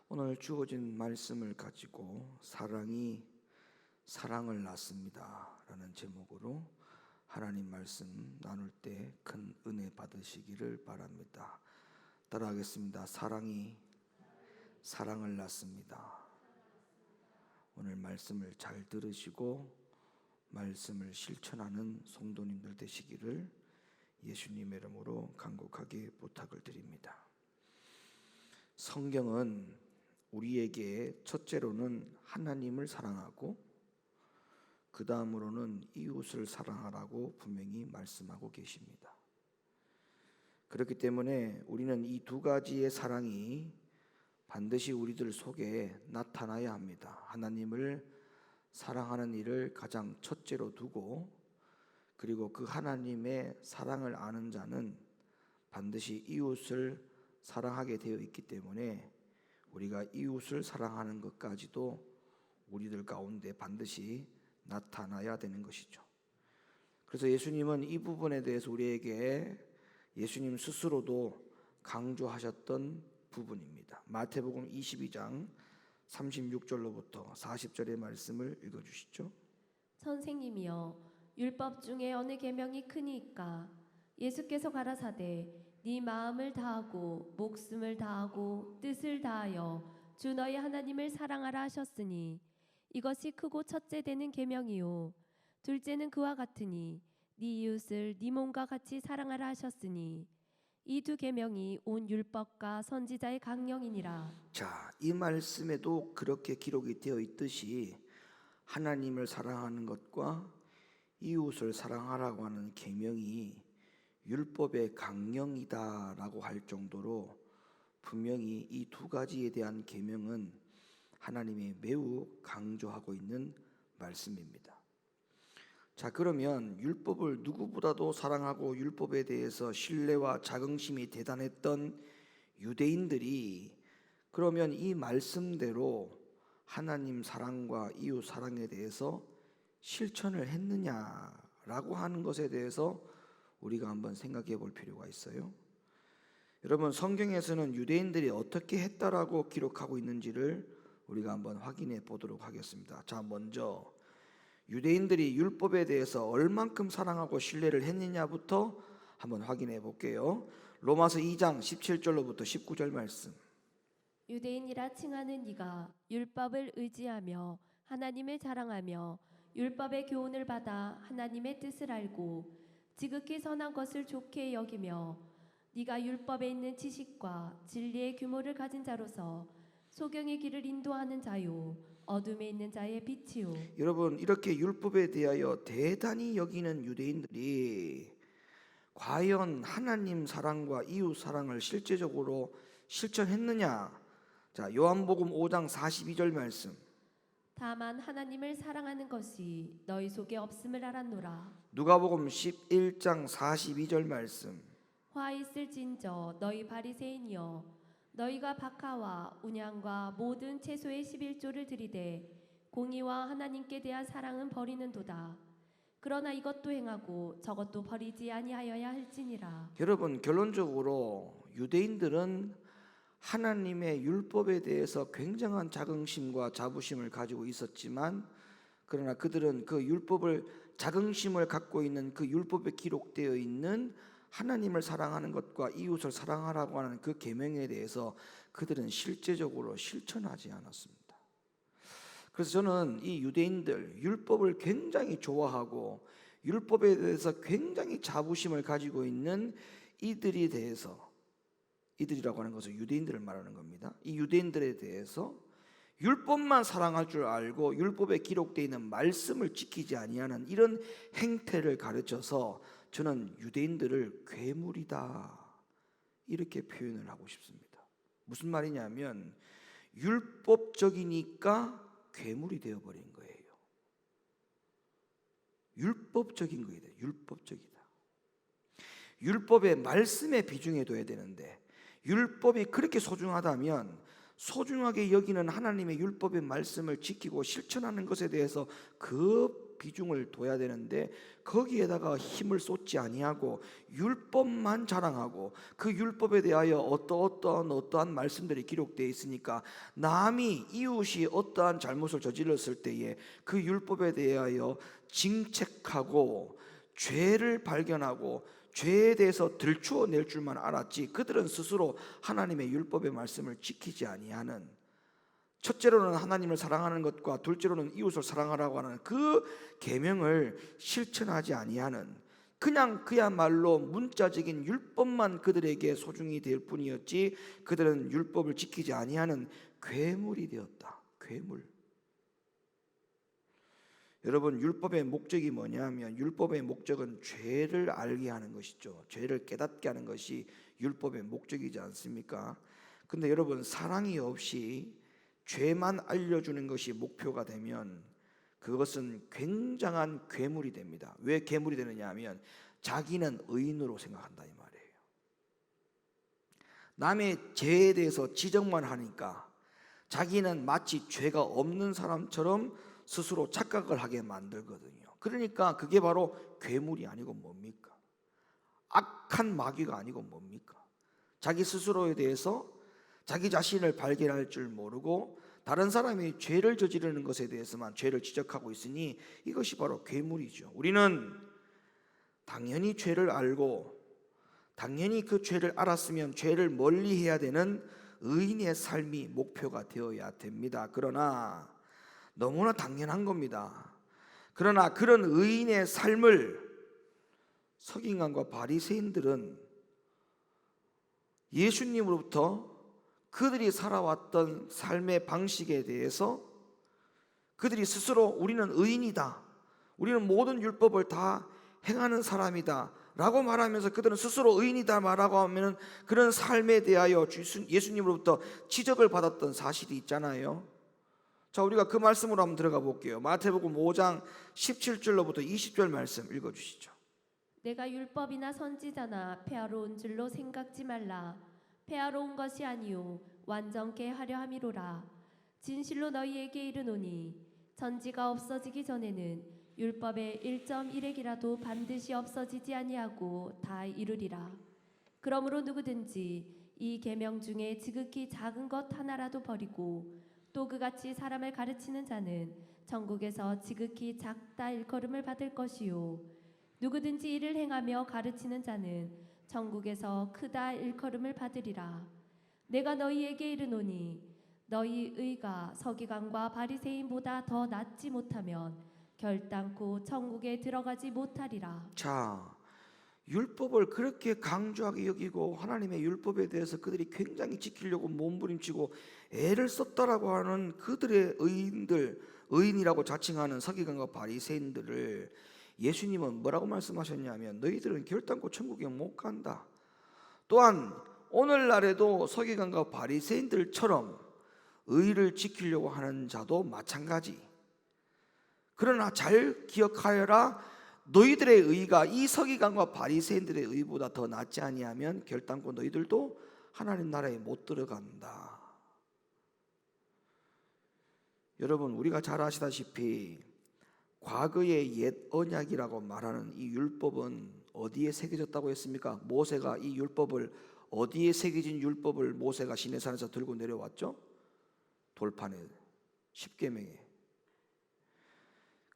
오늘 주어진 말씀을 가지고 사랑이 사랑을 낳습니다 라는 제목으로 하나님 말씀 나눌 때 큰 은혜 받으시기를 바랍니다. 따라하겠습니다. 사랑이 사랑을 낳습니다. 오늘 말씀을 잘 들으시고 말씀을 실천하는 성도님들 되시기를 예수님의 이름으로 간곡하게 부탁을 드립니다. 성경은 우리에게 첫째로는 하나님을 사랑하고 그 다음으로는 이웃을 사랑하라고 분명히 말씀하고 계십니다. 그렇기 때문에 우리는 이 두 가지의 사랑이 반드시 우리들 속에 나타나야 합니다. 하나님을 사랑하는 일을 가장 첫째로 두고, 그리고 그 하나님의 사랑을 아는 자는 반드시 이웃을 사랑하게 되어 있기 때문에 우리가 이웃을 사랑하는 것까지도 우리들 가운데 반드시 나타나야 되는 것이죠. 그래서 예수님은 이 부분에 대해서 우리에게 예수님 스스로도 강조하셨던 부분입니다. 마태복음 22장 36절로부터 40절의 말씀을 읽어주시죠. 선생님이여, 율법 중에 어느 계명이 크니까? 예수께서 가라사대 네 마음을 다하고 목숨을 다하고 뜻을 다하여 주 너희 하나님을 사랑하라 하셨으니 이것이 크고 첫째 되는 계명이요, 둘째는 그와 같으니 네 이웃을 네 몸과 같이 사랑하라 하셨으니 이 두 계명이 온 율법과 선지자의 강령이니라. 자, 이 말씀에도 그렇게 기록이 되어 있듯이 하나님을 사랑하는 것과 이웃을 사랑하라고 하는 계명이 율법의 강령이다라고 할 정도로 분명히 이 두 가지에 대한 계명은 하나님이 매우 강조하고 있는 말씀입니다. 자, 그러면 율법을 누구보다도 사랑하고 율법에 대해서 신뢰와 자긍심이 대단했던 유대인들이 그러면 이 말씀대로 하나님 사랑과 이웃 사랑에 대해서 실천을 했느냐라고 하는 것에 대해서 우리가 한번 생각해 볼 필요가 있어요. 여러분, 성경에서는 유대인들이 어떻게 했다라고 기록하고 있는지를 우리가 한번 확인해 보도록 하겠습니다. 자, 먼저 유대인들이 율법에 대해서 얼만큼 사랑하고 신뢰를 했느냐부터 한번 확인해 볼게요. 로마서 2장 17절로부터 19절 말씀. 유대인이라 칭하는 네가 율법을 의지하며 하나님을 자랑하며 율법의 교훈을 받아 하나님의 뜻을 알고 지극히 선한 것을 좋게 여기며 네가 율법에 있는 지식과 진리의 규모를 가진 자로서 소경의 길을 인도하는 자요, 어둠에 있는 자의 빛이요. 여러분, 이렇게 율법에 대하여 대단히 여기는 유대인들이 과연 하나님 사랑과 이웃 사랑을 실제적으로 실천했느냐? 자, 요한복음 5장 42절 말씀. 다만 하나님을 사랑하는 것이 너희 속에 없음을 알았노라. 누가복음 11장 42절 말씀. 화 있을진저 너희 바리새인이여, 너희가 박하와 운양과 모든 채소의 11조를 들이되 공의와 하나님께 대한 사랑은 버리는도다. 그러나 이것도 행하고 저것도 버리지 아니하여야 할지니라. 여러분, 결론적으로 유대인들은 하나님의 율법에 대해서 굉장한 자긍심과 자부심을 가지고 있었지만, 그러나 그들은 그 율법을 자긍심을 갖고 있는 그 율법에 기록되어 있는 하나님을 사랑하는 것과 이웃을 사랑하라고 하는 그 계명에 대해서 그들은 실제적으로 실천하지 않았습니다. 그래서 저는 이 유대인들, 율법을 굉장히 좋아하고 율법에 대해서 굉장히 자부심을 가지고 있는 이들에 대해서, 이들이라고 하는 것은 유대인들을 말하는 겁니다. 이 유대인들에 대해서 율법만 사랑할 줄 알고 율법에 기록되어 있는 말씀을 지키지 아니하는 이런 행태를 가르쳐서 저는 유대인들을 괴물이다 이렇게 표현을 하고 싶습니다. 무슨 말이냐면 율법적이니까 괴물이 되어버린 거예요. 율법적인 거예요. 율법적이다. 율법의 말씀에 비중해 둬야 되는데, 율법이 그렇게 소중하다면 소중하게 여기는 하나님의 율법의 말씀을 지키고 실천하는 것에 대해서 그 비중을 둬야 되는데 거기에다가 힘을 쏟지 아니하고 율법만 자랑하고 그 율법에 대하여 어떠한 말씀들이 기록되어 있으니까 남이 이웃이 어떠한 잘못을 저질렀을 때에 그 율법에 대하여 징책하고 죄를 발견하고 죄에 대해서 들추어낼 줄만 알았지 그들은 스스로 하나님의 율법의 말씀을 지키지 아니하는, 첫째로는 하나님을 사랑하는 것과 둘째로는 이웃을 사랑하라고 하는 그 계명을 실천하지 아니하는, 그냥 그야말로 문자적인 율법만 그들에게 소중히 될 뿐이었지 그들은 율법을 지키지 아니하는 괴물이 되었다. 괴물. 여러분, 율법의 목적이 뭐냐면 율법의 목적은 죄를 알게 하는 것이죠. 죄를 깨닫게 하는 것이 율법의 목적이지 않습니까? 근데 여러분, 사랑이 없이 죄만 알려주는 것이 목표가 되면 그것은 굉장한 괴물이 됩니다. 왜 괴물이 되느냐 하면 자기는 의인으로 생각한다 이 말이에요. 남의 죄에 대해서 지적만 하니까 자기는 마치 죄가 없는 사람처럼 스스로 착각을 하게 만들거든요. 그러니까 그게 바로 괴물이 아니고 뭡니까? 악한 마귀가 아니고 뭡니까? 자기 스스로에 대해서 자기 자신을 발견할 줄 모르고 다른 사람이 죄를 저지르는 것에 대해서만 죄를 지적하고 있으니 이것이 바로 괴물이죠. 우리는 당연히 죄를 알고 당연히 그 죄를 알았으면 죄를 멀리해야 되는 의인의 삶이 목표가 되어야 됩니다. 그러나 너무나 당연한 겁니다. 그러나 그런 의인의 삶을 서기관과 바리새인들은 예수님으로부터 그들이 살아왔던 삶의 방식에 대해서 그들이 스스로 우리는 의인이다, 우리는 모든 율법을 다 행하는 사람이다 라고 말하면서 그들은 스스로 의인이다 말하고 하면 그런 삶에 대하여 예수님으로부터 지적을 받았던 사실이 있잖아요. 자, 우리가 그 말씀으로 한번 들어가 볼게요. 마태복음 5장 17절로부터 20절 말씀 읽어주시죠. 내가 율법이나 선지자나 폐하러 온 줄로 생각지 말라. 폐하러 온 것이 아니요 완전케 하려 함이로라. 진실로 너희에게 이르노니 천지가 없어지기 전에는 율법의 1.1획이라도 반드시 없어지지 아니하고 다 이루리라. 그러므로 누구든지 이 계명 중에 지극히 작은 것 하나라도 버리고 또 그같이 사람을 가르치는 자는 천국에서 지극히 작다 일컬음을 받을 것이요 누구든지 이를 행하며 가르치는 자는 천국에서 크다 일컬음을 받으리라. 내가 너희에게 이르노니 너희 의가 서기관과 바리새인보다 더 낫지 못하면 결단코 천국에 들어가지 못하리라. 자, 율법을 그렇게 강조하게 여기고 하나님의 율법에 대해서 그들이 굉장히 지키려고 몸부림치고 애를 썼다라고 하는 그들의 의인이라고 자칭하는 서기관과 바리새인들을 예수님은 뭐라고 말씀하셨냐면 너희들은 결단코 천국에 못 간다. 또한 오늘날에도 서기관과 바리새인들처럼 의를 지키려고 하는 자도 마찬가지. 그러나 잘 기억하여라. 너희들의 의가 이 서기관과 바리새인들의 의보다 더 낫지 아니하면 결단코 너희들도 하나님 나라에 못 들어간다. 여러분, 우리가 잘 아시다시피 과거의 옛 언약이라고 말하는 이 율법은 어디에 새겨졌다고 했습니까? 모세가 이 율법을 어디에 새겨진 율법을 모세가 시내산에서 들고 내려왔죠? 돌판에, 십계명에.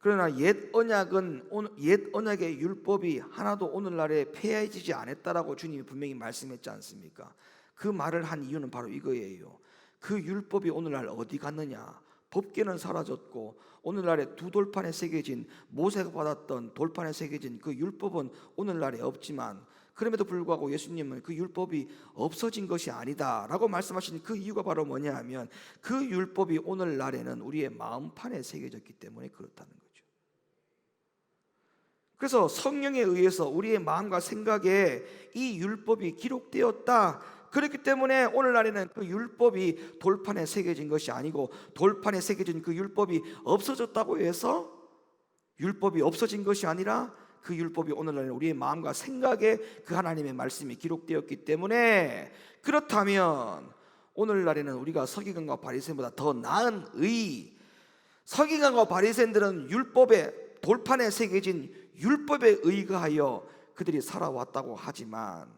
그러나 옛 언약의 율법이 하나도 오늘날에 폐해지지 않았다라고 주님이 분명히 말씀했지 않습니까? 그 말을 한 이유는 바로 이거예요. 그 율법이 오늘날 어디 갔느냐? 법궤는 사라졌고 오늘날에 두 돌판에 새겨진 모세가 받았던 돌판에 새겨진 그 율법은 오늘날에 없지만 그럼에도 불구하고 예수님은 그 율법이 없어진 것이 아니다 라고 말씀하신 그 이유가 바로 뭐냐 하면 그 율법이 오늘날에는 우리의 마음판에 새겨졌기 때문에 그렇다는 거죠. 그래서 성령에 의해서 우리의 마음과 생각에 이 율법이 기록되었다. 그렇기 때문에 오늘날에는 그 율법이 돌판에 새겨진 것이 아니고 돌판에 새겨진 그 율법이 없어졌다고 해서 율법이 없어진 것이 아니라 그 율법이 오늘날에는 우리의 마음과 생각에 그 하나님의 말씀이 기록되었기 때문에 그렇다면 오늘날에는 우리가 서기관과 바리새인보다 더 나은 의, 서기관과 바리새인들은 율법에 돌판에 새겨진 율법에 의거하여 그들이 살아왔다고 하지만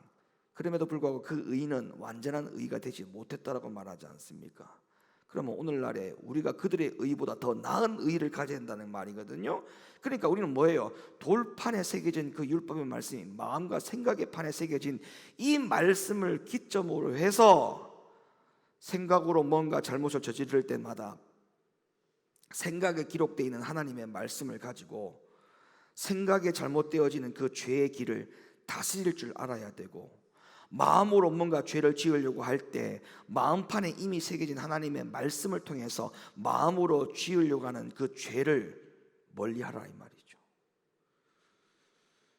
그럼에도 불구하고 그 의는 완전한 의가 되지 못했다라고 말하지 않습니까? 그러면 오늘날에 우리가 그들의 의보다 더 나은 의를 가져야 한다는 말이거든요. 그러니까 우리는 뭐예요? 돌판에 새겨진 그 율법의 말씀이 마음과 생각의 판에 새겨진 이 말씀을 기점으로 해서 생각으로 뭔가 잘못을 저지를 때마다 생각에 기록되어 있는 하나님의 말씀을 가지고 생각에 잘못되어지는 그 죄의 길을 다스릴 줄 알아야 되고, 마음으로 뭔가 죄를 지으려고 할 때 마음판에 이미 새겨진 하나님의 말씀을 통해서 마음으로 지으려고 하는 그 죄를 멀리하라 이 말이죠.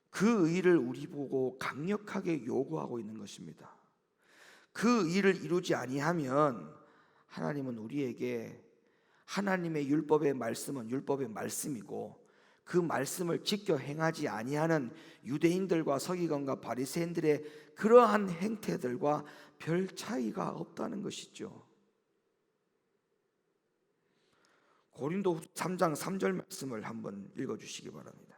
그 의를 우리 보고 강력하게 요구하고 있는 것입니다. 그 의를 이루지 아니하면 하나님은 우리에게 하나님의 율법의 말씀은 율법의 말씀이고 그 말씀을 지켜 행하지 아니하는 유대인들과 서기관과 바리새인들의 그러한 행태들과 별 차이가 없다는 것이죠. 고린도후서 3장 3절 말씀을 한번 읽어주시기 바랍니다.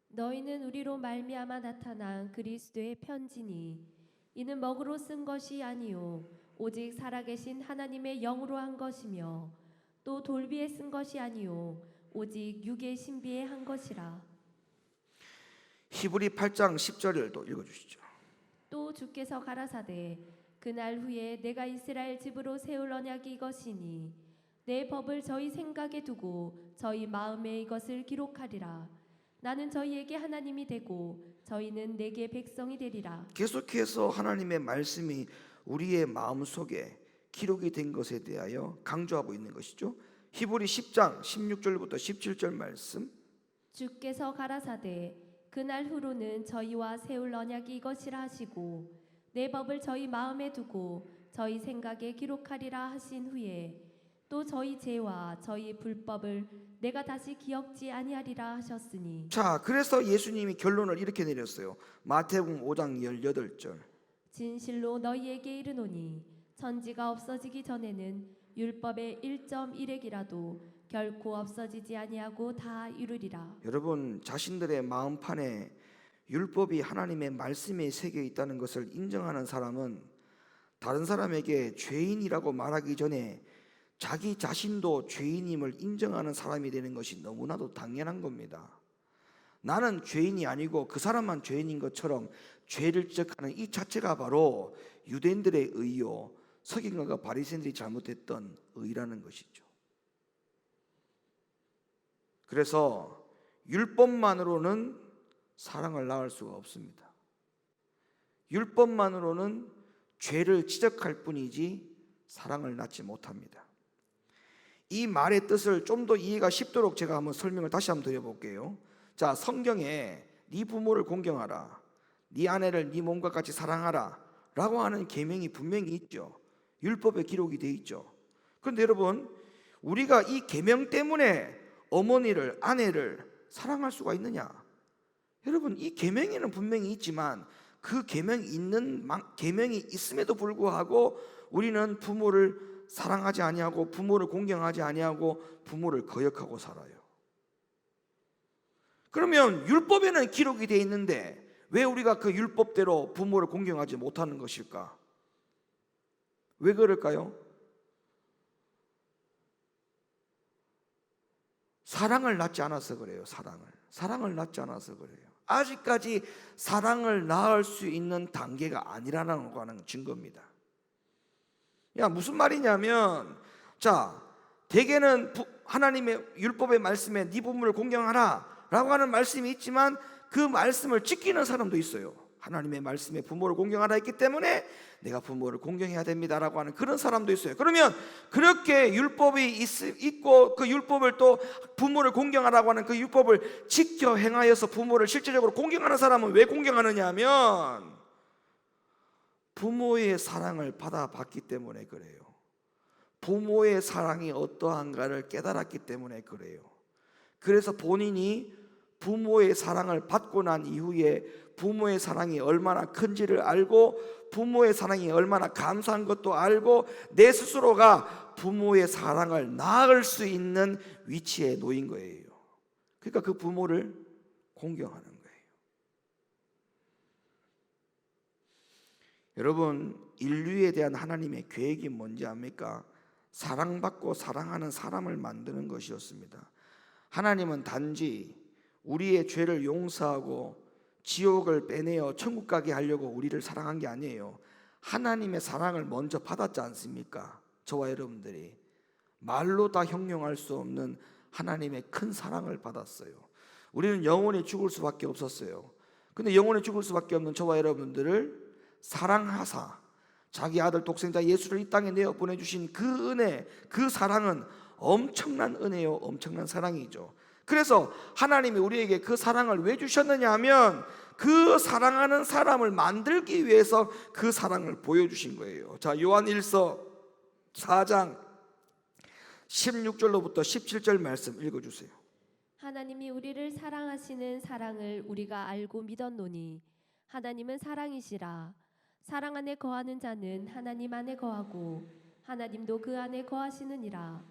너희는 우리로 말미암아 나타난 그리스도의 편지니 이는 먹으로 쓴 것이 아니요 오직 살아계신 하나님의 영으로 한 것이며 또 돌비에 쓴 것이 아니요 오직 육의 신비에 한 것이라. 히브리 8장 10절을 또 읽어주시죠. 또 주께서 가라사대 그날 후에 내가 이스라엘 집으로 세울 언약이 이것이니 내 법을 저희 생각에 두고 저희 마음에 이것을 기록하리라. 나는 저희에게 하나님이 되고 저희는 내게 백성이 되리라. 계속해서 하나님의 말씀이 우리의 마음속에 기록이 된 것에 대하여 강조하고 있는 것이죠. 히브리 10장 16절부터 17절 말씀. 주께서 가라사대 그날 후로는 저희와 세울 언약이 이것이라 하시고 내 법을 저희 마음에 두고 저희 생각에 기록하리라 하신 후에 또 저희 죄와 저희 불법을 내가 다시 기억지 아니하리라 하셨으니. 자, 그래서 예수님이 결론을 이렇게 내렸어요. 마태복음 5장 18절. 진실로 너희에게 이르노니 천지가 없어지기 전에는 율법의 1.1획이라도 결코 없어지지 아니하고 다 이루리라. 여러분, 자신들의 마음판에 율법이 하나님의 말씀에 새겨 있다는 것을 인정하는 사람은 다른 사람에게 죄인이라고 말하기 전에 자기 자신도 죄인임을 인정하는 사람이 되는 것이 너무나도 당연한 겁니다. 나는 죄인이 아니고 그 사람만 죄인인 것처럼 죄를 지적하는 이 자체가 바로 유대인들의 의요 서기관과 바리새인들이 잘못했던 의라는 것이죠. 그래서 율법만으로는 사랑을 낳을 수가 없습니다. 율법만으로는 죄를 지적할 뿐이지 사랑을 낳지 못합니다. 이 말의 뜻을 좀 더 이해가 쉽도록 제가 한번 설명을 다시 한번 드려볼게요. 자, 성경에 네 부모를 공경하라, 네 아내를 네 몸과 같이 사랑하라 라고 하는 계명이 분명히 있죠. 율법에 기록이 되어 있죠. 그런데 여러분, 우리가 이 계명 때문에 어머니를, 아내를 사랑할 수가 있느냐? 여러분, 이 계명에는 분명히 있지만 그 계명이 있음에도 불구하고 우리는 부모를 사랑하지 아니하고 부모를 공경하지 아니하고 부모를 거역하고 살아요. 그러면 율법에는 기록이 되어 있는데 왜 우리가 그 율법대로 부모를 공경하지 못하는 것일까? 왜 그럴까요? 사랑을 낳지 않아서 그래요. 사랑을 낳지 않아서 그래요. 아직까지 사랑을 낳을 수 있는 단계가 아니라는 거는 증거입니다. 무슨 말이냐면, 자, 대개는 하나님의 율법의 말씀에 네 부모를 공경하라 라고 하는 말씀이 있지만 그 말씀을 지키는 사람도 있어요. 하나님의 말씀에 부모를 공경하라 했기 때문에 내가 부모를 공경해야 됩니다 라고 하는 그런 사람도 있어요. 그러면 그렇게 율법이 있고 그 율법을 또 부모를 공경하라고 하는 그 율법을 지켜 행하여서 부모를 실제적으로 공경하는 사람은 왜 공경하느냐 하면 부모의 사랑을 받아봤기 때문에 그래요. 부모의 사랑이 어떠한가를 깨달았기 때문에 그래요. 그래서 본인이 부모의 사랑을 받고 난 이후에 부모의 사랑이 얼마나 큰지를 알고 부모의 사랑이 얼마나 감사한 것도 알고 내 스스로가 부모의 사랑을 낳을 수 있는 위치에 놓인 거예요. 그러니까 그 부모를 공경하는 거예요. 여러분, 인류에 대한 하나님의 계획이 뭔지 압니까? 사랑받고 사랑하는 사람을 만드는 것이었습니다. 하나님은 단지 우리의 죄를 용서하고 지옥을 빼내어 천국 가게 하려고 우리를 사랑한 게 아니에요. 하나님의 사랑을 먼저 받았지 않습니까? 저와 여러분들이 말로 다 형용할 수 없는 하나님의 큰 사랑을 받았어요. 우리는 영원히 죽을 수밖에 없었어요. 근데 영원히 죽을 수밖에 없는 저와 여러분들을 사랑하사 자기 아들 독생자 예수를 이 땅에 내어 보내주신 그 은혜, 그 사랑은 엄청난 은혜요, 엄청난 사랑이죠. 그래서 하나님이 우리에게 그 사랑을 왜 주셨느냐 하면 그 사랑하는 사람을 만들기 위해서 그 사랑을 보여주신 거예요. 자, 요한 1서 4장 16절로부터 17절 말씀 읽어주세요. 하나님이 우리를 사랑하시는 사랑을 우리가 알고 믿었노니 하나님은 사랑이시라. 사랑 안에 거하는 자는 하나님 안에 거하고 하나님도 그 안에 거하시느니라.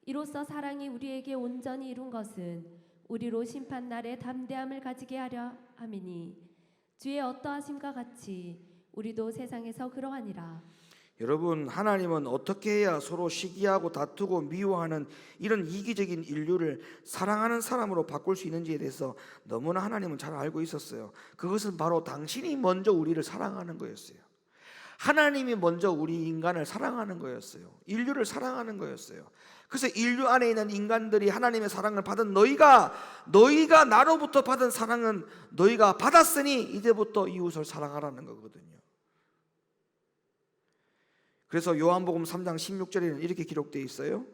이로써 사랑이 우리에게 온전히 이룬 것은 우리로 심판날에 담대함을 가지게 하려 함이니 주의 어떠하심과 같이 우리도 세상에서 그러하니라. 여러분, 하나님은 어떻게 해야 서로 시기하고 다투고 미워하는 이런 이기적인 인류를 사랑하는 사람으로 바꿀 수 있는지에 대해서 너무나 하나님은 잘 알고 있었어요. 그것은 바로 당신이 먼저 우리를 사랑하는 거였어요. 하나님이 먼저 우리 인간을 사랑하는 거였어요. 인류를 사랑하는 거였어요. 그래서 인류 안에 있는 인간들이 하나님의 사랑을 받은 너희가 나로부터 받은 사랑은 너희가 받았으니 이제부터 이웃을 사랑하라는 거거든요. 그래서 요한복음 3장 16절에는 이렇게 기록되어 있어요.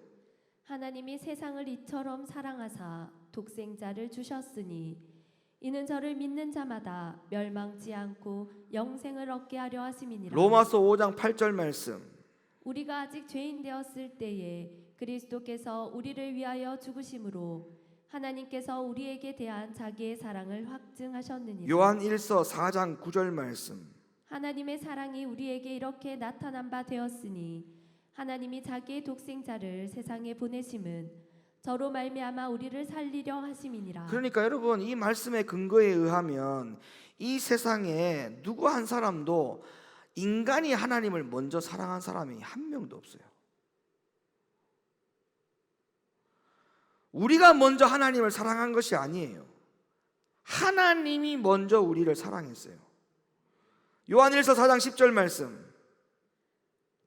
하나님이 세상을 이처럼 사랑하사 독생자를 주셨으니 이는 저를 믿는 자마다 멸망치 않고 영생을 얻게 하려 하심이니라. 로마서 5장 8절 말씀. 우리가 아직 죄인 되었을 때에 그리스도께서 우리를 위하여 죽으심으로 하나님께서 우리에게 대한 자기의 사랑을 확증하셨느니라. 요한 1서 4장 9절 말씀. 하나님의 사랑이 우리에게 이렇게 나타난 바 되었으니 하나님이 자기의 독생자를 세상에 보내심은 저로 말미암아 우리를 살리려 하심이니라. 그러니까 여러분, 이 말씀의 근거에 의하면 이 세상에 누구 한 사람도 인간이 하나님을 먼저 사랑한 사람이 한 명도 없어요. 우리가 먼저 하나님을 사랑한 것이 아니에요. 하나님이 먼저 우리를 사랑했어요. 요한일서 4장 10절 말씀.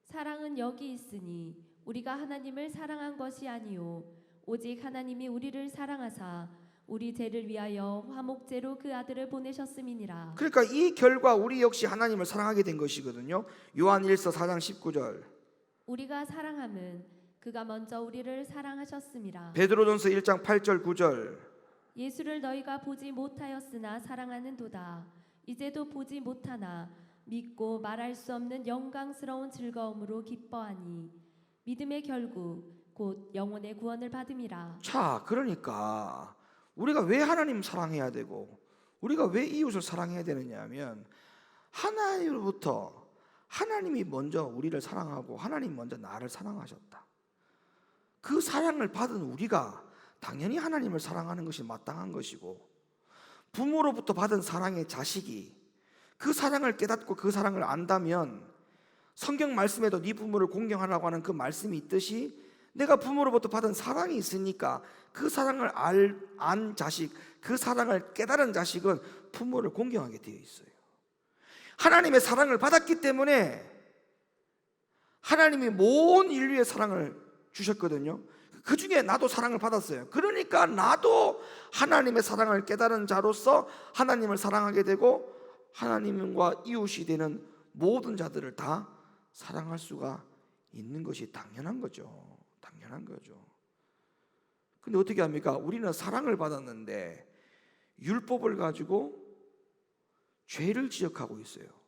사랑은 여기 있으니 우리가 하나님을 사랑한 것이 아니요 오직 하나님이 우리를 사랑하사 우리 죄를 위하여 화목제로 그 아들을 보내셨음이니라. 그러니까 이 결과 우리 역시 하나님을 사랑하게 된 것이거든요. 요한일서 4장 19절. 우리가 사랑함은 그가 먼저 우리를 사랑하셨음이라. 베드로전서 1장 8절 9절. 예수를 너희가 보지 못하였으나 사랑하는 도다. 이제도 보지 못하나 믿고 말할 수 없는 영광스러운 즐거움으로 기뻐하니 믿음의 결국 곧 영혼의 구원을 받음이라. 자, 그러니까 우리가 왜 하나님 사랑해야 되고 우리가 왜 이웃을 사랑해야 되느냐 하면 하나님으로부터 하나님이 먼저 우리를 사랑하고 하나님 먼저 나를 사랑하셨다. 그 사랑을 받은 우리가 당연히 하나님을 사랑하는 것이 마땅한 것이고, 부모로부터 받은 사랑의 자식이 그 사랑을 깨닫고 그 사랑을 안다면 성경 말씀에도 네 부모를 공경하라고 하는 그 말씀이 있듯이 내가 부모로부터 받은 사랑이 있으니까 그 사랑을 안 자식, 그 사랑을 깨달은 자식은 부모를 공경하게 되어 있어요. 하나님의 사랑을 받았기 때문에 하나님이 모든 인류의 사랑을 주셨거든요. 그 중에 나도 사랑을 받았어요. 그러니까 나도 하나님의 사랑을 깨달은 자로서 하나님을 사랑하게 되고 하나님과 이웃이 되는 모든 자들을 다 사랑할 수가 있는 것이 당연한 거죠. 당연한 거죠. 근데 어떻게 합니까? 우리는 사랑을 받았는데 율법을 가지고 죄를 지적하고 있어요.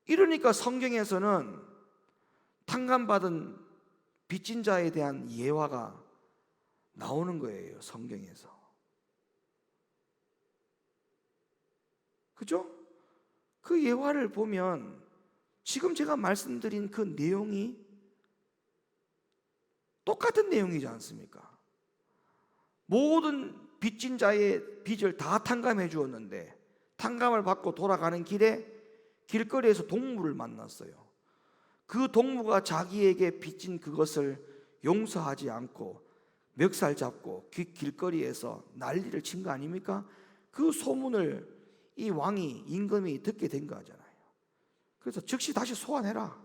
이러니까 성경에서는 탕감받은 빚진 자에 대한 예화가 나오는 거예요. 성경에서. 그죠? 그 예화를 보면 지금 제가 말씀드린 그 내용이 똑같은 내용이지 않습니까? 모든 빚진 자의 빚을 다 탕감해 주었는데 탕감을 받고 돌아가는 길에 길거리에서 동무를 만났어요. 그 동무가 자기에게 빚진 그것을 용서하지 않고 멱살 잡고 길거리에서 난리를 친 거 아닙니까? 그 소문을 이 왕이 임금이 듣게 된 거잖아요. 그래서 즉시 다시 소환해라.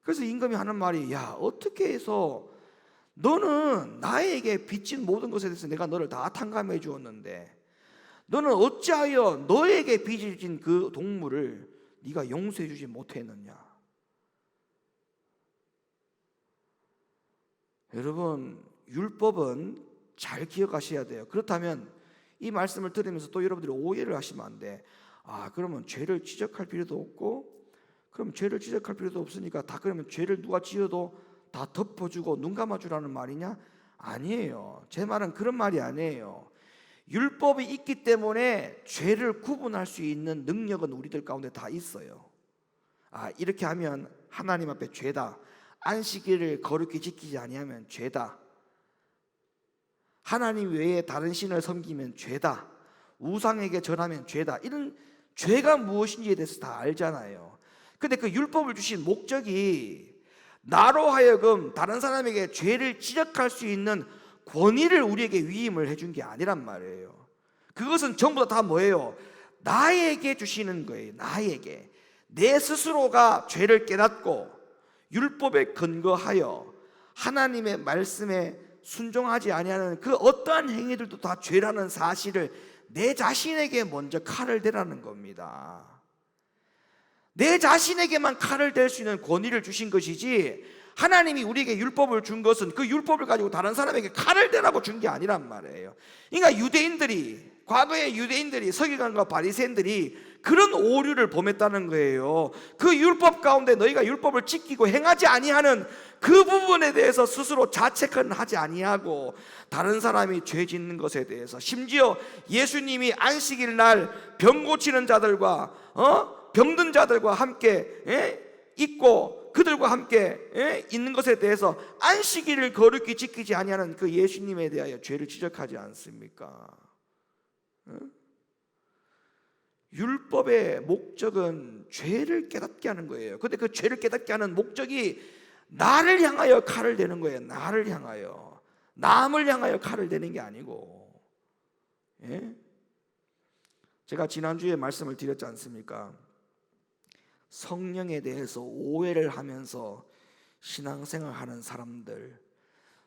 그래서 임금이 하는 말이, 야, 어떻게 해서 너는 나에게 빚진 모든 것에 대해서 내가 너를 다 탕감해 주었는데 너는 어찌하여 너에게 빚진 그 동물을 네가 용서해 주지 못했느냐? 여러분, 율법은 잘 기억하셔야 돼요. 그렇다면 이 말씀을 들으면서 또 여러분들이 오해를 하시면 안 돼. 그러면 죄를 지적할 필요도 없고, 그럼 죄를 지적할 필요도 없으니까 다 그러면 죄를 누가 지어도 다 덮어주고 눈 감아주라는 말이냐? 아니에요. 제 말은 그런 말이 아니에요. 율법이 있기 때문에 죄를 구분할 수 있는 능력은 우리들 가운데 다 있어요. 이렇게 하면 하나님 앞에 죄다. 안식일을 거룩히 지키지 아니하면 죄다. 하나님 외에 다른 신을 섬기면 죄다. 우상에게 절하면 죄다. 이런 죄가 무엇인지에 대해서 다 알잖아요. 근데 그 율법을 주신 목적이 나로 하여금 다른 사람에게 죄를 지적할 수 있는 권위를 우리에게 위임을 해준 게 아니란 말이에요. 그것은 전부 다 뭐예요? 나에게 주시는 거예요. 나에게. 내 스스로가 죄를 깨닫고 율법에 근거하여 하나님의 말씀에 순종하지 아니하는 그 어떠한 행위들도 다 죄라는 사실을 내 자신에게 먼저 칼을 대라는 겁니다. 내 자신에게만 칼을 댈 수 있는 권위를 주신 것이지, 하나님이 우리에게 율법을 준 것은 그 율법을 가지고 다른 사람에게 칼을 대라고 준 게 아니란 말이에요. 그러니까 과거의 유대인들이, 서기관과 바리새인들이 그런 오류를 범했다는 거예요. 그 율법 가운데 너희가 율법을 지키고 행하지 아니하는 그 부분에 대해서 스스로 자책은 하지 아니하고 다른 사람이 죄 짓는 것에 대해서, 심지어 예수님이 안식일 날 병 고치는 자들과 병든 자들과 함께 있고 그들과 함께 있는 것에 대해서 안식일을 거룩히 지키지 아니하는 그 예수님에 대하여 죄를 지적하지 않습니까? 율법의 목적은 죄를 깨닫게 하는 거예요. 근데 그 죄를 깨닫게 하는 목적이 나를 향하여 칼을 대는 거예요. 나를 향하여. 남을 향하여 칼을 대는 게 아니고. 제가 지난주에 말씀을 드렸지 않습니까? 성령에 대해서 오해를 하면서 신앙생활하는 사람들,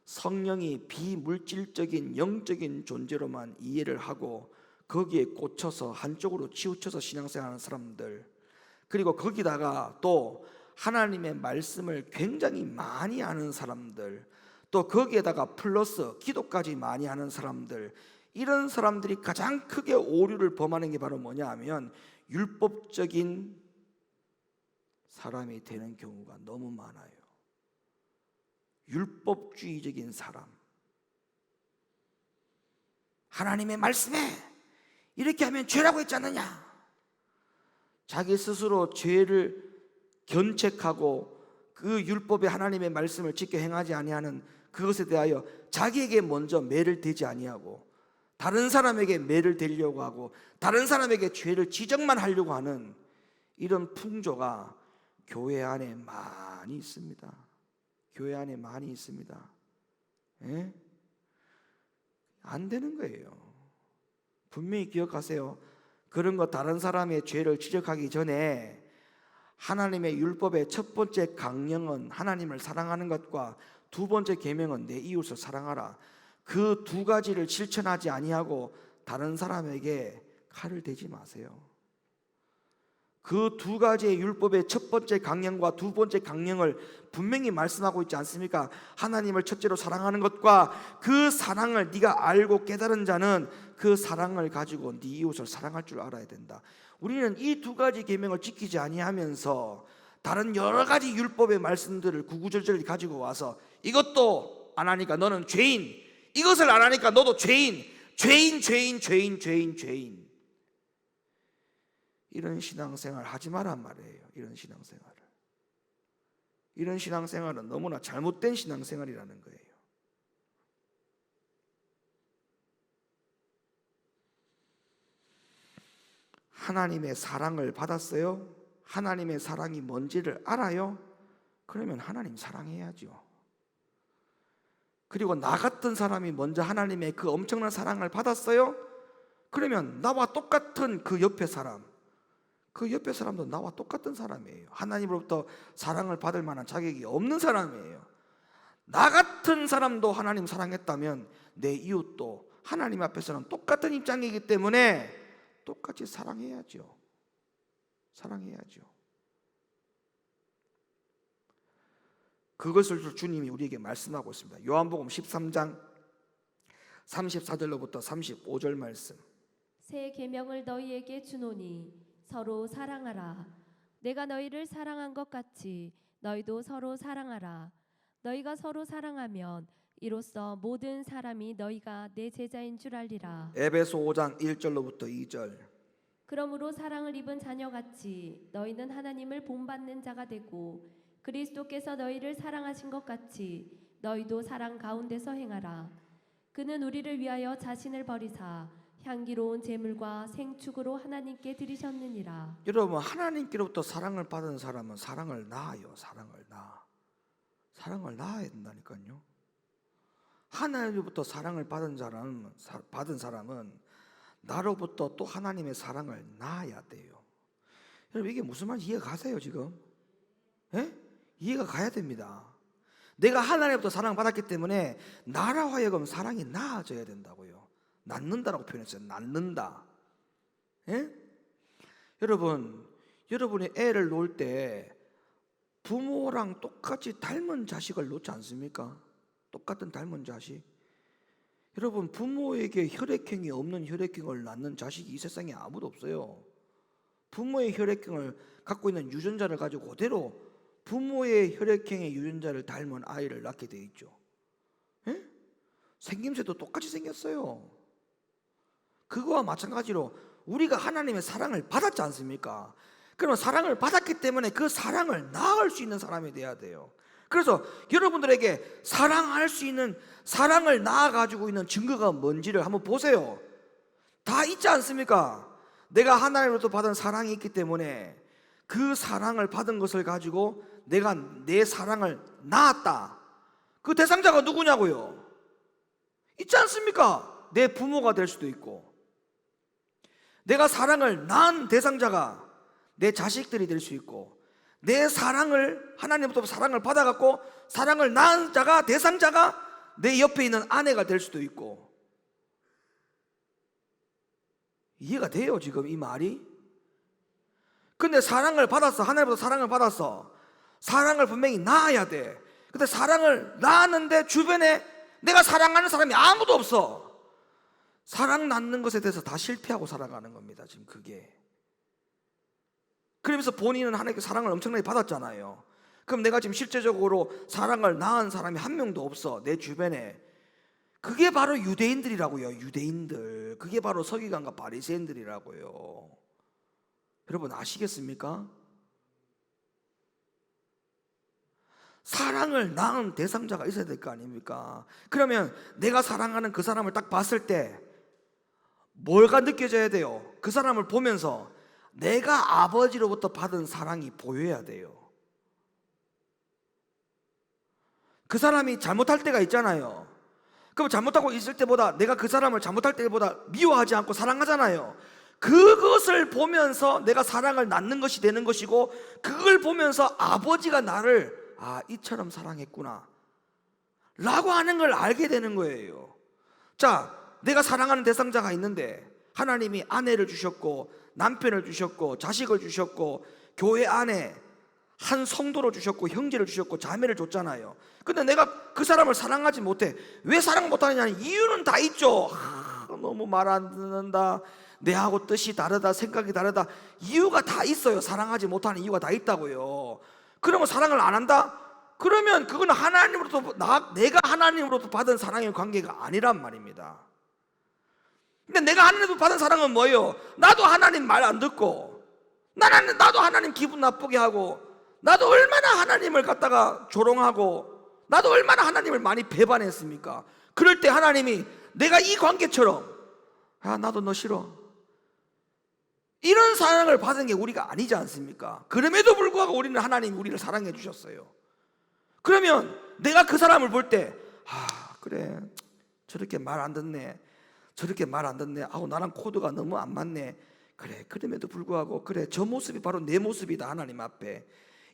성령이 비물질적인 영적인 존재로만 이해를 하고 거기에 꽂혀서 한쪽으로 치우쳐서 신앙생활하는 사람들, 그리고 거기다가 또 하나님의 말씀을 굉장히 많이 아는 사람들, 또 거기에다가 플러스 기도까지 많이 하는 사람들, 이런 사람들이 가장 크게 오류를 범하는 게 바로 뭐냐 하면 율법적인 사람이 되는 경우가 너무 많아요. 율법주의적인 사람, 하나님의 말씀에 이렇게 하면 죄라고 했지 않느냐, 자기 스스로 죄를 견책하고 그 율법의 하나님의 말씀을 지켜 행하지 아니하는 그것에 대하여 자기에게 먼저 매를 대지 아니하고 다른 사람에게 매를 대려고 하고 다른 사람에게 죄를 지적만 하려고 하는 이런 풍조가 교회 안에 많이 있습니다. 교회 안에 많이 있습니다. 안 되는 거예요. 분명히 기억하세요. 그런 거 다른 사람의 죄를 지적하기 전에 하나님의 율법의 첫 번째 강령은 하나님을 사랑하는 것과 두 번째 계명은 내 이웃을 사랑하라. 그 두 가지를 실천하지 아니하고 다른 사람에게 칼을 대지 마세요. 그 두 가지의 율법의 첫 번째 강령과 두 번째 강령을 분명히 말씀하고 있지 않습니까? 하나님을 첫째로 사랑하는 것과 그 사랑을 네가 알고 깨달은 자는 그 사랑을 가지고 네 이웃을 사랑할 줄 알아야 된다. 우리는 이 두 가지 계명을 지키지 아니하면서 다른 여러 가지 율법의 말씀들을 구구절절 가지고 와서 이것도 안 하니까 너는 죄인, 이것을 안 하니까 너도 죄인, 죄인. 이런 신앙생활 하지 마란 말이에요. 이런 신앙생활을. 이런 신앙생활은 너무나 잘못된 신앙생활이라는 거예요. 하나님의 사랑을 받았어요? 하나님의 사랑이 뭔지를 알아요? 그러면 하나님 사랑해야죠. 그리고 나 같은 사람이 먼저 하나님의 그 엄청난 사랑을 받았어요? 그러면 나와 똑같은 그 옆에 사람, 그 옆에 사람도 나와 똑같은 사람이에요. 하나님으로부터 사랑을 받을 만한 자격이 없는 사람이에요. 나 같은 사람도 하나님 사랑했다면 내 이웃도 하나님 앞에서는 똑같은 입장이기 때문에 똑같이 사랑해야죠. 사랑해야죠. 그것을 주님이 우리에게 말씀하고 있습니다. 요한복음 13장 34절로부터 35절 말씀. 새 계명을 너희에게 주노니 서로 사랑하라. 내가 너희를 사랑한 것 같이 너희도 서로 사랑하라. 너희가 서로 사랑하면 이로써 모든 사람이 너희가 내 제자인 줄 알리라. 에베소 5장 1절로부터 2절. 그러므로 사랑을 입은 자녀같이 너희는 하나님을 본받는 자가 되고 그리스도께서 너희를 사랑하신 것 같이 너희도 사랑 가운데서 행하라. 그는 우리를 위하여 자신을 버리사 향기로운 제물과 생축으로 하나님께 드리셨느니라. 여러분, 하나님께로부터 사랑을 받은 사람은 사랑을 낳아요. 사랑을 낳아야 된다니까요. 하나님으로부터 사랑을 받은 사람은 나로부터 또 하나님의 사랑을 낳아야 돼요. 여러분, 이게 무슨 말인지 이해가 가세요 지금? 예? 이해가 가야 됩니다. 내가 하나님부터 사랑받았기 때문에 나라 하여금 사랑이 낳아져야 된다고요. 낳는다라고 표현했어요. 낳는다. 예? 여러분이 애를 놓을 때 부모랑 똑같이 닮은 자식을 놓지 않습니까? 똑같은 닮은 자식. 여러분, 부모에게 혈액형이 없는 혈액형을 낳는 자식이 이 세상에 아무도 없어요. 부모의 혈액형을 갖고 있는 유전자를 가지고 그대로 부모의 혈액형의 유전자를 닮은 아이를 낳게 돼 있죠. 예? 생김새도 똑같이 생겼어요. 그거와 마찬가지로 우리가 하나님의 사랑을 받았지 않습니까? 그러면 사랑을 받았기 때문에 그 사랑을 낳을 수 있는 사람이 돼야 돼요. 그래서 여러분들에게 사랑할 수 있는, 사랑을 낳아가지고 있는 증거가 뭔지를 한번 보세요. 다 있지 않습니까? 내가 하나님으로부터 받은 사랑이 있기 때문에 그 사랑을 받은 것을 가지고 내가 내 사랑을 낳았다. 그 대상자가 누구냐고요? 있지 않습니까? 내 부모가 될 수도 있고, 내가 사랑을 낳은 대상자가 내 자식들이 될 수 있고, 내 사랑을 하나님부터 사랑을 받아갖고 사랑을 낳은 자가, 대상자가 내 옆에 있는 아내가 될 수도 있고. 이해가 돼요 지금 이 말이? 근데 사랑을 받았어. 하나님부터 사랑을 받았어. 사랑을 분명히 낳아야 돼. 근데 사랑을 낳았는데 주변에 내가 사랑하는 사람이 아무도 없어. 사랑 낳는 것에 대해서 다 실패하고 살아가는 겁니다 지금 그게. 그러면서 본인은 하나님께 사랑을 엄청나게 받았잖아요. 그럼 내가 지금 실제적으로 사랑을 낳은 사람이 한 명도 없어 내 주변에. 그게 바로 유대인들이라고요. 유대인들. 그게 바로 서기관과 바리새인들이라고요. 여러분 아시겠습니까? 사랑을 낳은 대상자가 있어야 될 거 아닙니까? 그러면 내가 사랑하는 그 사람을 딱 봤을 때 뭐가 느껴져야 돼요? 그 사람을 보면서 내가 아버지로부터 받은 사랑이 보여야 돼요. 그 사람이 잘못할 때가 있잖아요. 그럼 잘못하고 있을 때보다 내가 그 사람을 잘못할 때보다 미워하지 않고 사랑하잖아요. 그것을 보면서 내가 사랑을 낳는 것이 되는 것이고, 그걸 보면서 아버지가 나를 이처럼 사랑했구나 라고 하는 걸 알게 되는 거예요. 자, 내가 사랑하는 대상자가 있는데 하나님이 아내를 주셨고 남편을 주셨고 자식을 주셨고 교회 안에 한 성도를 주셨고 형제를 주셨고 자매를 줬잖아요. 근데 내가 그 사람을 사랑하지 못해. 왜 사랑 못하느냐는 이유는 다 있죠. 너무 말 안 듣는다, 내하고 뜻이 다르다, 생각이 다르다, 이유가 다 있어요. 사랑하지 못하는 이유가 다 있다고요. 그러면 사랑을 안 한다? 그러면 그건 하나님으로부터 내가 하나님으로부터 받은 사랑의 관계가 아니란 말입니다. 근데 내가 하나님으로부터 받은 사랑은 뭐예요? 나도 하나님 말 안 듣고 나도 하나님 기분 나쁘게 하고 나도 얼마나 하나님을 갖다가 조롱하고 나도 얼마나 하나님을 많이 배반했습니까? 그럴 때 하나님이 내가 이 관계처럼 나도 너 싫어, 이런 사랑을 받은 게 우리가 아니지 않습니까? 그럼에도 불구하고 우리는 하나님이 우리를 사랑해 주셨어요. 그러면 내가 그 사람을 볼 때 그래, 저렇게 말 안 듣네, 저렇게 말 안 듣네, 나랑 코드가 너무 안 맞네, 그래, 그럼에도 불구하고 그래, 저 모습이 바로 내 모습이다 하나님 앞에.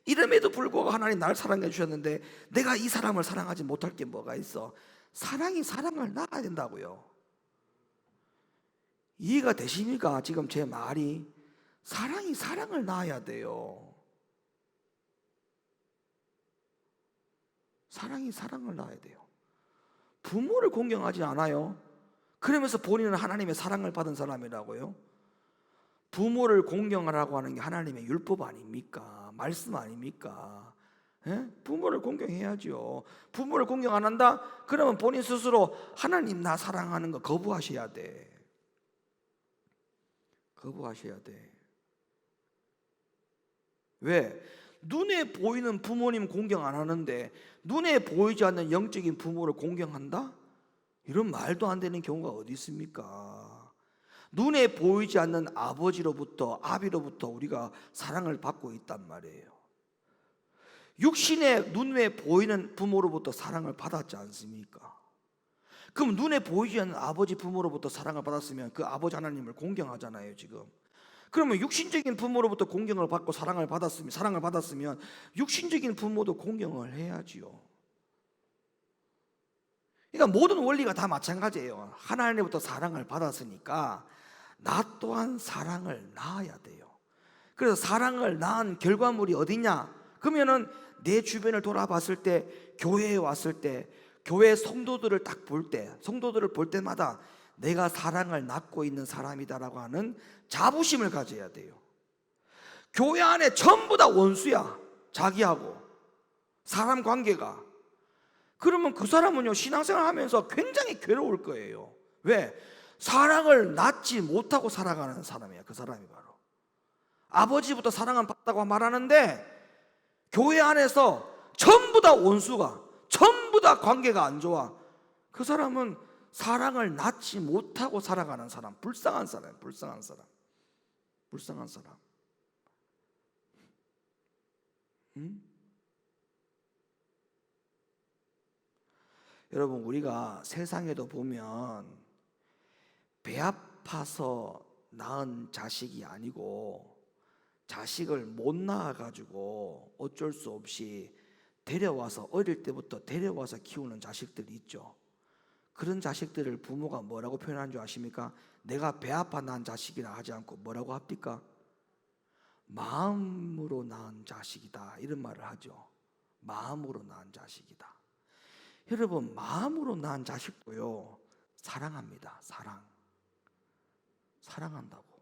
이름에도 불구하고 하나님 나를 사랑해 주셨는데 내가 이 사람을 사랑하지 못할 게 뭐가 있어? 사랑이 사랑을 낳아야 된다고요. 이해가 되십니까? 지금 제 말이. 사랑이 사랑을 낳아야 돼요. 사랑이 사랑을 낳아야 돼요. 부모를 공경하지 않아요. 그러면서 본인은 하나님의 사랑을 받은 사람이라고요. 부모를 공경하라고 하는 게 하나님의 율법 아닙니까? 말씀 아닙니까? 부모를 공경해야죠. 부모를 공경 안 한다? 그러면 본인 스스로 하나님 나 사랑하는 거 거부하셔야 돼. 거부하셔야 돼. 왜? 눈에 보이는 부모님 공경 안 하는데 눈에 보이지 않는 영적인 부모를 공경한다? 이런 말도 안 되는 경우가 어디 있습니까? 눈에 보이지 않는 아버지로부터, 아비로부터 우리가 사랑을 받고 있단 말이에요. 육신의 눈에 보이는 부모로부터 사랑을 받았지 않습니까? 그럼 눈에 보이지 않는 아버지 부모로부터 사랑을 받았으면 그 아버지 하나님을 공경하잖아요 지금. 그러면 육신적인 부모로부터 공경을 받고 사랑을 받았으면 육신적인 부모도 공경을 해야지요. 그러니까 모든 원리가 다 마찬가지예요. 하나님부터 사랑을 받았으니까 나 또한 사랑을 낳아야 돼요. 그래서 사랑을 낳은 결과물이 어디냐? 그러면은 내 주변을 돌아봤을 때, 교회에 왔을 때, 교회 성도들을 딱 볼 때, 성도들을 볼 때마다 내가 사랑을 낳고 있는 사람이다라고 하는 자부심을 가져야 돼요. 교회 안에 전부 다 원수야, 자기하고 사람 관계가. 그러면 그 사람은요 신앙생활 하면서 굉장히 괴로울 거예요. 왜? 사랑을 낳지 못하고 살아가는 사람이야. 그 사람이 바로 아버지부터 사랑을 받다고 말하는데 교회 안에서 전부 다 원수가, 전부 다 관계가 안 좋아. 그 사람은 사랑을 낳지 못하고 살아가는 사람, 불쌍한 사람, 불쌍한 사람, 불쌍한 사람. 여러분, 우리가 세상에도 보면 배 아파서 낳은 자식이 아니고 자식을 못 낳아가지고 어쩔 수 없이 데려와서, 어릴 때부터 데려와서 키우는 자식들이 있죠. 그런 자식들을 부모가 뭐라고 표현하는 줄 아십니까? 내가 배 아파 낳은 자식이라 하지 않고 뭐라고 합니까? 마음으로 낳은 자식이다, 이런 말을 하죠. 마음으로 낳은 자식이다. 여러분, 마음으로 낳은 자식도요 사랑합니다. 사랑한다고.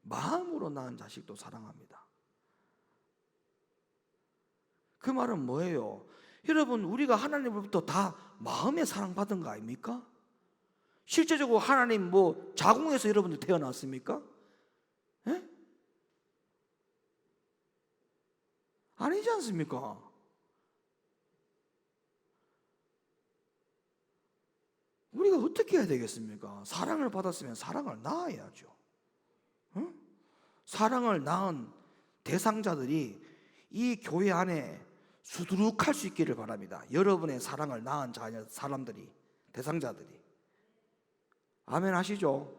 마음으로 낳은 자식도 사랑합니다. 그 말은 뭐예요? 여러분, 우리가 하나님으로부터 다 마음에 사랑받은 거 아닙니까? 실제적으로 하나님 자궁에서 여러분들 태어났습니까? 에? 아니지 않습니까? 우리가 어떻게 해야 되겠습니까? 사랑을 받았으면 사랑을 낳아야죠. 응? 사랑을 낳은 대상자들이 이 교회 안에 수두룩할 수 있기를 바랍니다. 여러분의 사랑을 낳은 사람들이, 대상자들이. 아멘 하시죠?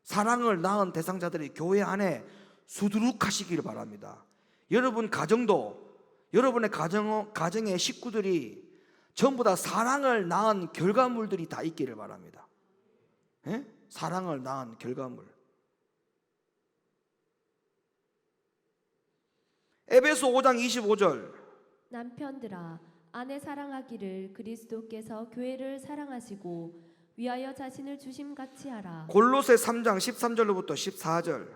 사랑을 낳은 대상자들이 교회 안에 수두룩하시기를 바랍니다. 여러분 가정도, 여러분의 가정의 식구들이 전부 다 사랑을 낳은 결과물들이 다 있기를 바랍니다. 예? 사랑을 낳은 결과물. 에베소 5장 25절. 남편들아, 아내 사랑하기를 그리스도께서 교회를 사랑하시고 위하여 자신을 주심같이 하라. 골로새 3장 13절로부터 14절.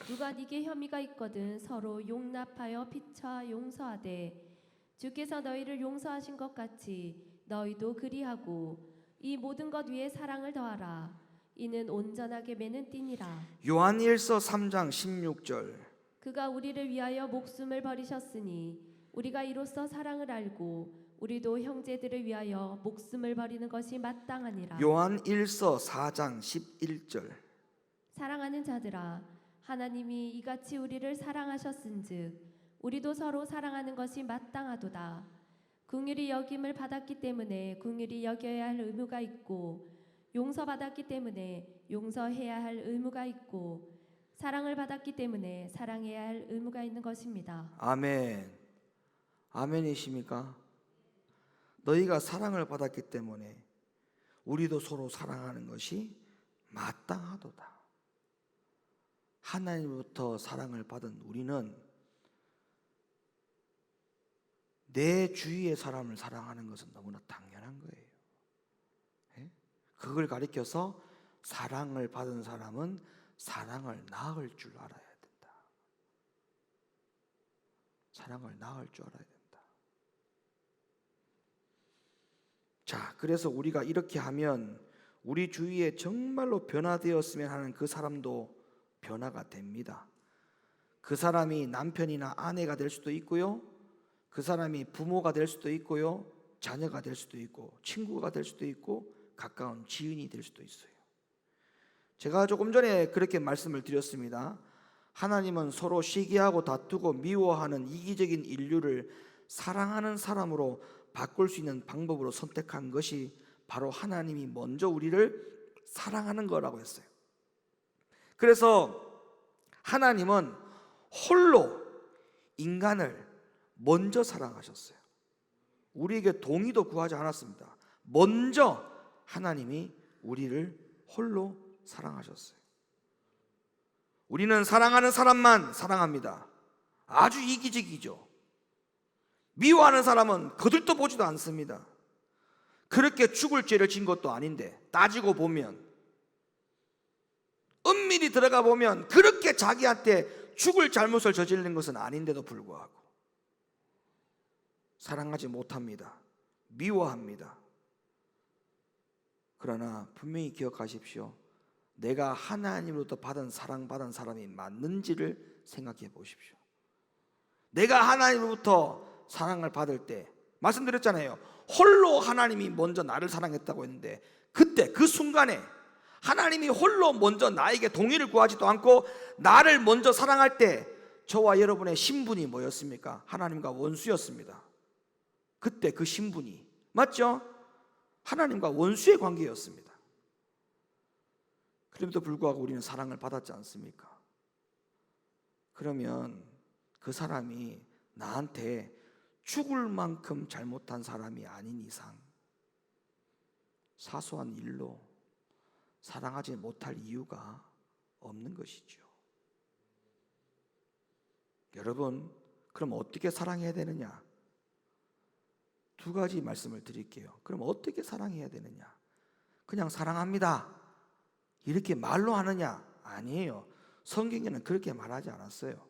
누가 네게 혐의가 있거든 서로 용납하여 피차 용서하되 주께서 너희를 용서하신 것 같이 너희도 그리하고 이 모든 것 위에 사랑을 더하라. 이는 온전하게 매는 띠니라. 요한일서 3장 16절. 그가 우리를 위하여 목숨을 버리셨으니 우리가 이로써 사랑을 알고 우리도 형제들을 위하여 목숨을 버리는 것이 마땅하니라. 요한 1서 4장 11절. 사랑하는 자들아, 하나님이 이같이 우리를 사랑하셨은즉 우리도 서로 사랑하는 것이 마땅하도다. 긍휼히 여김을 받았기 때문에 긍휼히 여겨야 할 의무가 있고, 용서받았기 때문에 용서해야 할 의무가 있고, 사랑을 받았기 때문에 사랑해야 할 의무가 있는 것입니다. 아멘. 아멘이십니까? 너희가 사랑을 받았기 때문에 우리도 서로 사랑하는 것이 마땅하도다. 하나님부터 사랑을 받은 우리는 내 주위의 사람을 사랑하는 것은 너무나 당연한 거예요. 예? 그걸 가리켜서 사랑을 받은 사람은 사랑을 낳을 줄 알아야 된다. 사랑을 낳을 줄 알아야 된다. 자, 그래서 우리가 이렇게 하면 우리 주위에 정말로 변화되었으면 하는 그 사람도 변화가 됩니다. 그 사람이 남편이나 아내가 될 수도 있고요, 그 사람이 부모가 될 수도 있고요, 자녀가 될 수도 있고, 친구가 될 수도 있고, 가까운 지인이 될 수도 있어요. 제가 조금 전에 그렇게 말씀을 드렸습니다. 하나님은 서로 시기하고 다투고 미워하는 이기적인 인류를 사랑하는 사람으로 바꿀 수 있는 방법으로 선택한 것이 바로 하나님이 먼저 우리를 사랑하는 거라고 했어요. 그래서 하나님은 홀로 인간을 먼저 사랑하셨어요. 우리에게 동의도 구하지 않았습니다. 먼저 하나님이 우리를 홀로 사랑하셨어요. 우리는 사랑하는 사람만 사랑합니다. 아주 이기적이죠. 미워하는 사람은 거들떠 보지도 않습니다. 그렇게 죽을 죄를 진 것도 아닌데, 따지고 보면, 은밀히 들어가 보면 그렇게 자기한테 죽을 잘못을 저지른 것은 아닌데도 불구하고 사랑하지 못합니다. 미워합니다. 그러나 분명히 기억하십시오. 내가 하나님으로부터 받은 사랑받은 사람이 맞는지를 생각해 보십시오. 내가 하나님으로부터 사랑을 받을 때, 말씀드렸잖아요. 홀로 하나님이 먼저 나를 사랑했다고 했는데, 그때 그 순간에 하나님이 홀로 먼저 나에게 동의를 구하지도 않고 나를 먼저 사랑할 때 저와 여러분의 신분이 뭐였습니까? 하나님과 원수였습니다. 그때 그 신분이, 맞죠? 하나님과 원수의 관계였습니다. 그럼에도 불구하고 우리는 사랑을 받았지 않습니까? 그러면 그 사람이 나한테 죽을 만큼 잘못한 사람이 아닌 이상 사소한 일로 사랑하지 못할 이유가 없는 것이죠. 여러분, 그럼 어떻게 사랑해야 되느냐? 두 가지 말씀을 드릴게요. 그럼 어떻게 사랑해야 되느냐? 그냥 사랑합니다 이렇게 말로 하느냐? 아니에요. 성경에는 그렇게 말하지 않았어요.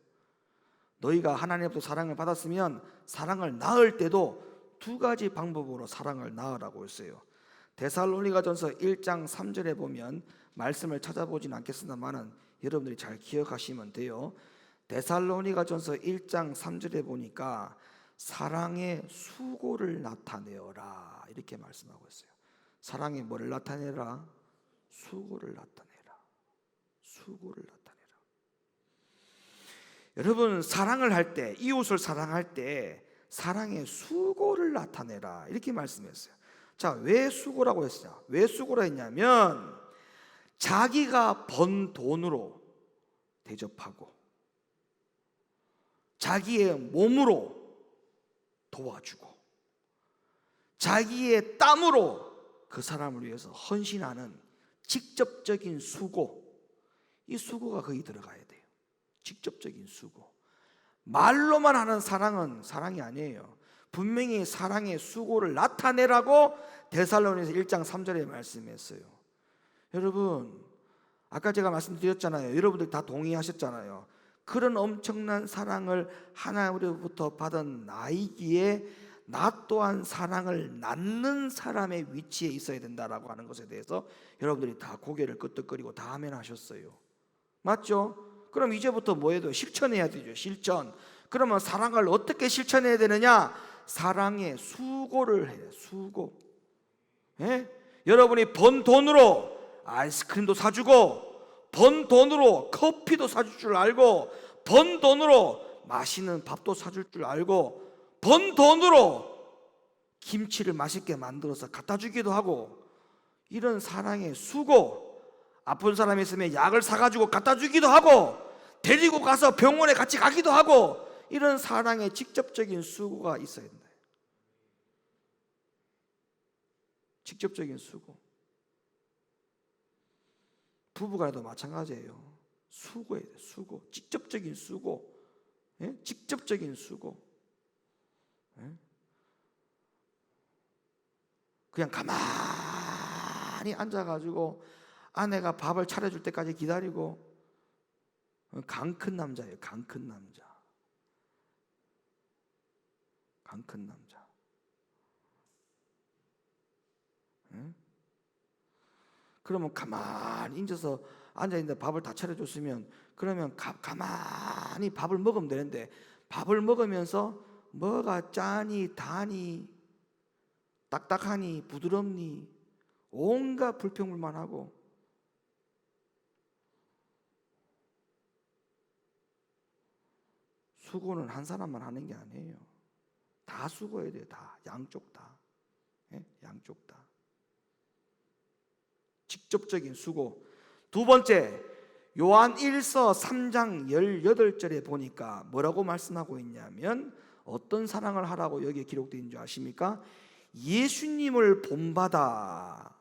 너희가 하나님으로부터 사랑을 받았으면 사랑을 낳을 때도 두 가지 방법으로 사랑을 낳으라고 했어요. 데살로니가전서 1장 3절에 보면, 말씀을 찾아보진 않겠습니다만은 여러분들이 잘 기억하시면 돼요. 데살로니가전서 1장 3절에 보니까 사랑의 수고를 나타내어라 이렇게 말씀하고 있어요. 사랑의 뭐를 나타내라? 수고를 나타내라. 수고를 나타내라. 여러분, 사랑을 할 때, 이웃을 사랑할 때 사랑의 수고를 나타내라 이렇게 말씀했어요. 자, 왜 수고라고 했냐? 왜 수고라 했냐면 자기가 번 돈으로 대접하고 자기의 몸으로 도와주고 자기의 땀으로 그 사람을 위해서 헌신하는 직접적인 수고, 이 수고가 거기 들어가야 돼요. 직접적인 수고. 말로만 하는 사랑은 사랑이 아니에요. 분명히 사랑의 수고를 나타내라고 데살로니가서 1장 3절에 말씀했어요. 여러분, 아까 제가 말씀드렸잖아요. 여러분들 다 동의하셨잖아요. 그런 엄청난 사랑을 하나님으로부터 받은 나이기에 나 또한 사랑을 낳는 사람의 위치에 있어야 된다라고 하는 것에 대해서 여러분들이 다 고개를 끄덕거리고 다 아멘 하셨어요. 맞죠? 그럼 이제부터 뭐 해야 돼요? 실천해야 되죠. 실천. 그러면 사랑을 어떻게 실천해야 되느냐? 사랑의 수고를 해요. 수고. 예? 여러분이 번 돈으로 아이스크림도 사주고, 번 돈으로 커피도 사줄 줄 알고, 번 돈으로 맛있는 밥도 사줄 줄 알고, 번 돈으로 김치를 맛있게 만들어서 갖다 주기도 하고, 이런 사랑의 수고, 아픈 사람이 있으면 약을 사가지고 갖다 주기도 하고, 데리고 가서 병원에 같이 가기도 하고, 이런 사랑의 직접적인 수고가 있어야 된다. 직접적인 수고. 부부간에도 마찬가지예요. 수고해야 돼. 수고. 직접적인 수고. 예? 직접적인 수고. 예? 그냥 가만히 앉아가지고 아내가 밥을 차려줄 때까지 기다리고, 강 큰 남자예요. 강 큰 남자. 강 큰 남자. 예? 그러면 가만히 앉아서 앉아있는데 밥을 다 차려줬으면, 그러면 가만히 밥을 먹으면 되는데, 밥을 먹으면서 뭐가 짜니 다니 딱딱하니 부드럽니 온갖 불평불만하고, 수고는 한 사람만 하는 게 아니에요. 다 수고해야 돼요. 다. 양쪽 다. 예? 양쪽 다. 직접적인 수고. 두 번째, 요한 1서 3장 18절에 보니까 뭐라고 말씀하고 있냐면, 어떤 사랑을 하라고 여기에 기록되어 있는 줄 아십니까? 예수님을 본받아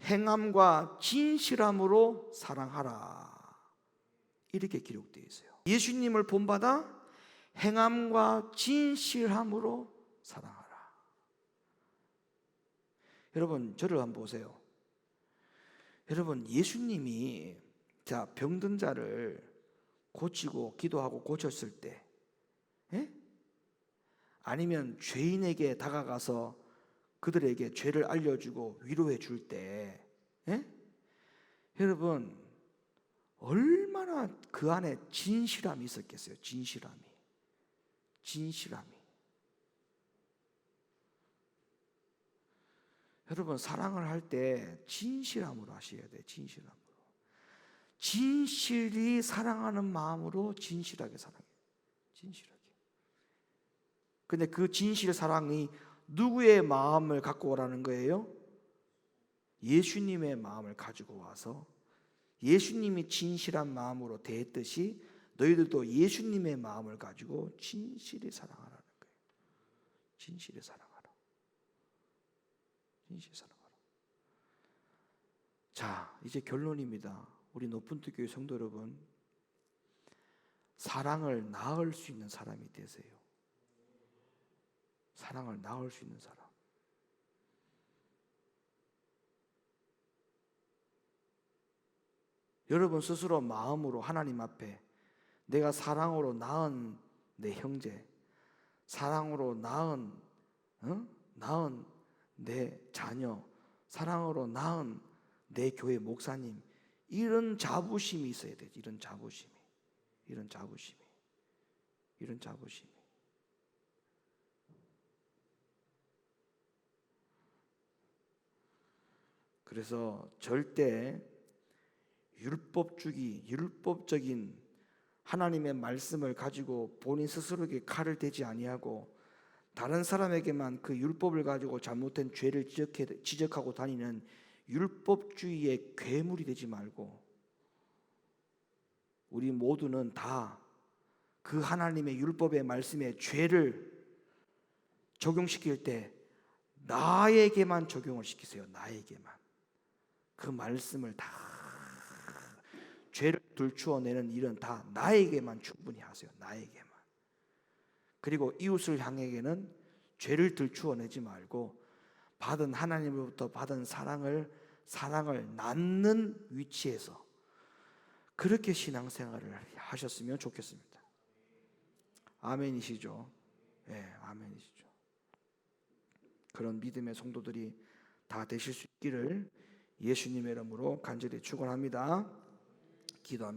행함과 진실함으로 사랑하라, 이렇게 기록되어 있어요. 예수님을 본받아 행함과 진실함으로 사랑하라. 여러분, 저를 한번 보세요. 여러분, 예수님이 병든 자를 고치고 기도하고 고쳤을 때, 예? 아니면 죄인에게 다가가서 그들에게 죄를 알려주고 위로해 줄 때, 예? 여러분, 얼마나 그 안에 진실함이 있었겠어요. 진실함이. 여러분, 사랑을 할 때 진실함으로 하셔야 돼요. 진실함으로. 진실이 사랑하는 마음으로 진실하게 사랑해요. 진실하게. 근데 그 진실 사랑이 누구의 마음을 갖고 오라는 거예요? 예수님의 마음을 가지고 와서, 예수님이 진실한 마음으로 대했듯이 너희들도 예수님의 마음을 가지고 진실히 사랑하라는 거예요. 진실히 사랑하라. 진실히 사랑하라. 자, 이제 결론입니다. 우리 높은뜨 교회 성도 여러분, 사랑을 낳을 수 있는 사람이 되세요. 사랑을 낳을 수 있는 사람. 여러분 스스로 마음으로 하나님 앞에 내가 사랑으로 낳은 내 형제, 사랑으로 낳은 내 자녀, 사랑으로 낳은 내 교회 목사님, 이런 자부심이 있어야 되지. 이런 자부심이. 그래서 절대 율법적인 하나님의 말씀을 가지고 본인 스스로에게 칼을 대지 아니하고, 다른 사람에게만 그 율법을 가지고 잘못된 죄를 지적하고 다니는 율법주의의 괴물이 되지 말고, 우리 모두는 다 그 하나님의 율법의 말씀에 죄를 적용시킬 때 나에게만 적용을 시키세요. 나에게만. 그 말씀을 다, 죄를 들추어내는 일은 다 나에게만 충분히 하세요. 나에게만. 그리고 이웃을 향해게는 죄를 들추어내지 말고 받은 하나님으로부터 받은 사랑을 낳는 위치에서 그렇게 신앙생활을 하셨으면 좋겠습니다. 아멘이시죠? 네, 아멘이시죠. 그런 믿음의 성도들이 다 되실 수 있기를 예수님의 이름으로 간절히 축원합니다. 기도합니다.